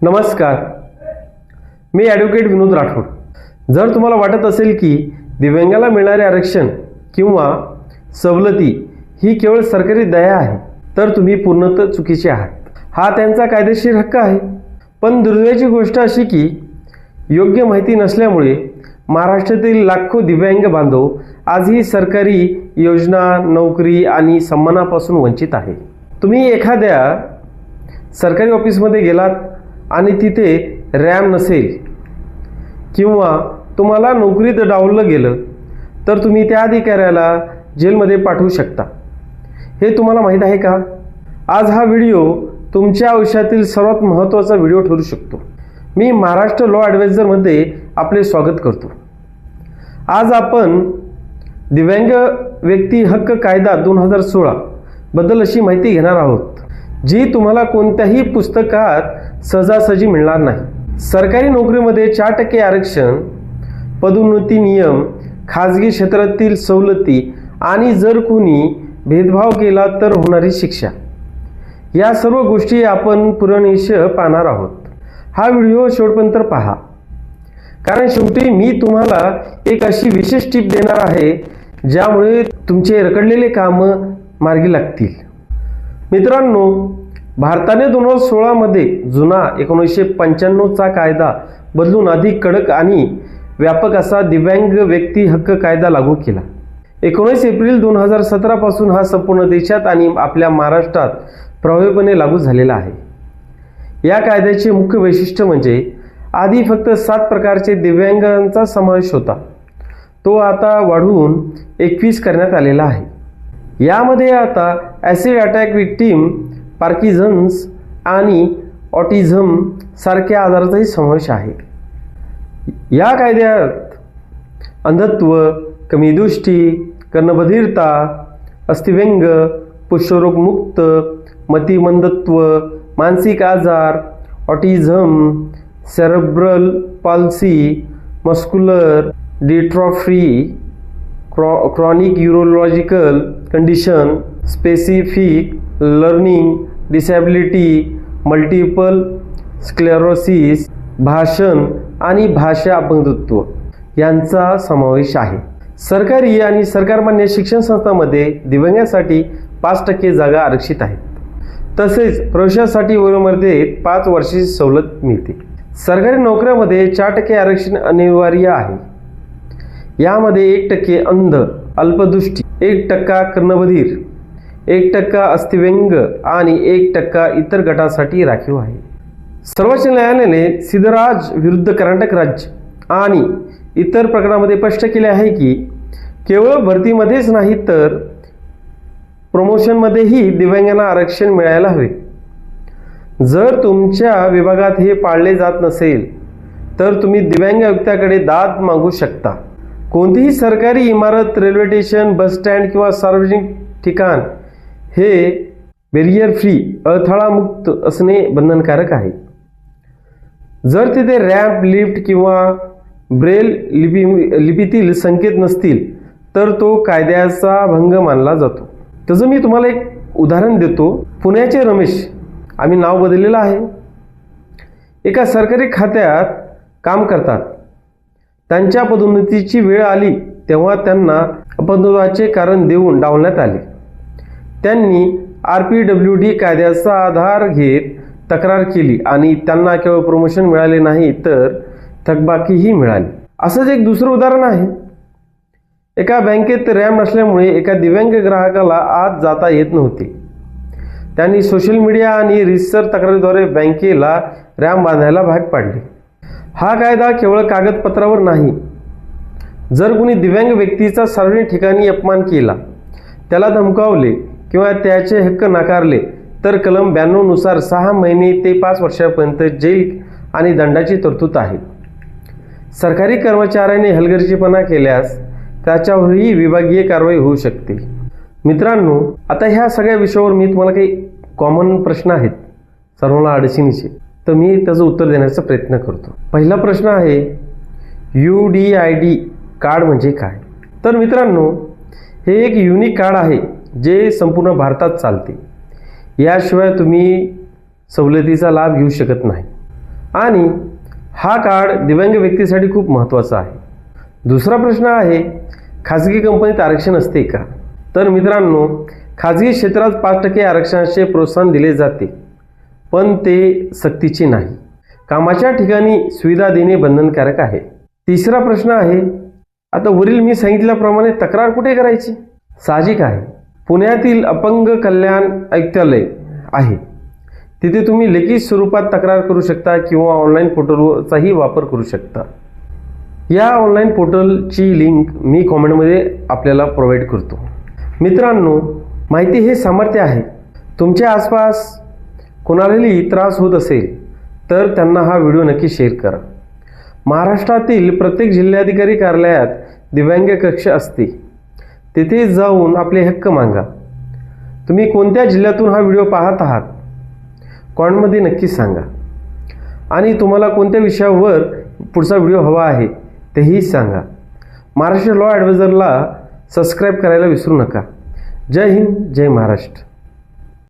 नमस्कार, मी ॲडव्होकेट विनोद राठोड. जर तुम्हाला वाटत असेल की दिव्यांगाला मिळणारे आरक्षण किंवा सवलती ही केवळ सरकारी दया आहे, तर तुम्ही पूर्णतः चुकीचे आहात. हा त्यांचा कायदेशीर हक्क आहे. पण दुर्दैवाची गोष्ट अशी की योग्य माहिती नसल्यामुळे महाराष्ट्रातील लाखो दिव्यांग बांधव आजही सरकारी योजना, नोकरी आणि सन्मानापासून वंचित आहे. तुम्ही एखाद्या सरकारी ऑफिसमध्ये गेलात आणि तिथे रॅम नसेल किंवा तुम्हाला नोकरीत डावललं गेलं तर तुम्ही त्या अधिकाऱ्याला जेलमध्ये पाठवू शकता. हे तुम्हाला माहीत आहे का? आज हा व्हिडिओ तुमच्या आयुष्यातील सर्वात महत्त्वाचा व्हिडिओ ठरू शकतो. मी महाराष्ट्र लॉ ॲडवायझरमध्ये आपले स्वागत करतो. आज आपण दिव्यांग व्यक्ती हक्क कायदा 2016 बद्दल अशी माहिती घेणार आहोत जी तुम्हाला कोणत्याही पुस्तकात सहजासहजी मिळणार नाही. सरकारी नोकरीमध्ये 4% आरक्षण, पदोन्नती नियम, खाजगी क्षेत्रातील सवलती आणि जर कोणी भेदभाव केला तर होणारी शिक्षा, या सर्व गोष्टी आपण पुराणेश पाहणार आहोत. हा व्हिडिओ शेवटपर्यंत पहा, कारण शेवटी मी तुम्हाला एक अशी विशेष टीप देणार आहे ज्यामुळे तुमचे रखडलेले कामं मार्गी लागतील. मित्रांनो, भारताने 2016 मध्ये जुना 1995चा कायदा बदलून अधिक कडक आणि व्यापक असा दिव्यांग व्यक्ती हक्क कायदा लागू केला. 19 एप्रिल 2017 पासून हा संपूर्ण देशात आणि आपल्या महाराष्ट्रात प्रभावीपणे लागू झालेला आहे. या कायद्याचे मुख्य वैशिष्ट्य म्हणजे आधी फक्त 7 प्रकारचे दिव्यांगांचा समावेश होता, तो आता वाढवून 21 करण्यात आलेला आहे. यामध्ये आता ॲसिड अटॅक विक्टीम, पार्किन्सन्स आणि ऑटिझम सारख्या आजाराचाही समावेश आहे. या कायद्यात अंधत्व, कमी दृष्टी, कर्णबधिरता, अस्थिव्यंग, पुष्ठरोगमुक्त, मतिमंदत्व, मानसिक आजार, autism, cerebral palsy, muscular dystrophy, chronic neurological condition, specific learning disability, multiple sclerosis, भाषण आणि भाषा अपंगत्व यांचा समावेश आहे. सरकारी आणि सरकारमान्य शिक्षण संस्थांमध्ये दिव्यांगांसाठी 5% जागा आरक्षित आहेत. तसेच प्रवेशासाठी वयोमर्यादेत 5 वर्षाची सवलत मिळते. सरकारी नोकऱ्यांमध्ये 4% आरक्षण अनिवार्य आहे. यामध्ये 1% अंध, अल्पदृष्टी, 1% कर्णबधीर, 1% अस्थिव्यंग आणि 1% इतर गटासाठी राखीव आहे. सर्वोच्च न्यायालयाने सिद्धराज विरुद्ध कर्नाटक राज्य आणि इतर प्रकरणामध्ये स्पष्ट केले आहे की केवळ भरतीमध्येच नाही तर प्रमोशनमध्येही दिव्यांगांना आरक्षण मिळायला हवे. जर तुमच्या विभागात हे पाळले जात नसेल तर तुम्ही दिव्यांग आयुक्ताकडे दाद मागू शकता. कोणतीही सरकारी इमारत, रेल्वे स्टेशन, बस स्टँड किंवा सार्वजनिक ठिकाण हे बॅरियर फ्री, अडथळामुक्त असणे बंधनकारक आहे. जर तिथे रॅम्प, लिफ्ट किंवा ब्रेल लिपीतील संकेत नसतील तर तो कायद्याचा भंग मानला जातो. तसं मी तुम्हाला एक उदाहरण देतो. पुण्याचे रमेश, आम्ही नाव बदललेलं आहे, एका सरकारी खात्यात काम करतात. त्यांच्या पदोन्नतीची वेळ आली तेव्हा त्यांना अपंगत्वाचे कारण देऊन डावलण्यात आले. त्यांनी RPWD कायद्याचा आधार घेत तक्रार केली आणि त्यांना केवळ प्रमोशन मिळाले नाही तर थकबाकीही मिळाली. असंच एक दुसरं उदाहरण आहे. एका बँकेत रॅम्प नसल्यामुळे एका दिव्यांग ग्राहकाला आत जाता येत नव्हते. त्यांनी सोशल मीडिया आणि रिसर्च तक्रारीद्वारे बँकेला रॅम्प बांधायला भाग पाडले. हा कायदा केवळ कागदपत्रावर नाही. जर कोणी दिव्यांग व्यक्तीचा सार्वजनिक ठिकाणी अपमान केला, त्याला धमकावले किंवा त्याचे हक्क नाकारले तर कलम 92 नुसार 6 महिने ते 5 वर्षापर्यंत जेल आणि दंडाची तरतूद आहे. सरकारी कर्मचाऱ्याने हलगर्जीपणा केल्यास त्याच्यावरही विभागीय कारवाई होऊ शकते. मित्रांनो, आता ह्या सगळ्या विषयावर मी तुम्हाला काही कॉमन प्रश्न आहेत सर्वांना अडचणीचे, तर मी त्याचं उत्तर देण्याचा प्रयत्न करतो. पहिला प्रश्न आहे, UDID कार्ड म्हणजे काय? तर मित्रांनो, हे एक युनिक कार्ड आहे जे संपूर्ण भारतात चालते. याशिवाय तुम्ही सवलतीचा लाभ घेऊ शकत नाही. आणि हा कार्ड दिव्यांग व्यक्तीसाठी खूप महत्त्वाचा आहे. दुसरा प्रश्न आहे, खाजगी कंपनीत आरक्षण असते का? तर मित्रांनो, खाजगी क्षेत्रात 5% आरक्षणाचे प्रोत्साहन दिले जाते, पण ते सक्तीचे नाही. कामाच्या ठिकाणी सुविधा देणे बंधनकारक आहे. तिसरा प्रश्न आहे, आता वरील मी सांगितल्याप्रमाणे तक्रार कुठे करायची? साहजिक आहे, पुण्यातील अपंग कल्याण आयुक्तालय आहे, तिथे तुम्ही लिखित स्वरूपात तक्रार करू शकता किंवा ऑनलाईन पोर्टलचाही वापर करू शकता. या ऑनलाईन पोर्टलची लिंक मी कॉमेंटमध्ये आपल्याला प्रोव्हाइड करतो. मित्रांनो, माहिती हे सामर्थ्य आहे. तुमच्या आसपास कोणालाही त्रास होत असेल तर त्यांना हा व्हिडिओ नक्की शेअर करा. महाराष्ट्रातील प्रत्येक जिल्हाधिकारी कार्यालयात दिव्यांग कक्ष असते, तिथे जाऊन आपले हक्क मागा. तुम्ही कोणत्या जिल्ह्यातून हा व्हिडिओ पाहत आहात कॉमेंटमध्ये नक्की सांगा. आणि तुम्हाला कोणत्या विषयावर पुढचा व्हिडिओ हवा आहे तेही सांगा. महाराष्ट्र लॉ ॲडवायझरला सबस्क्राईब करायला विसरू नका. जय हिंद, जय महाराष्ट्र.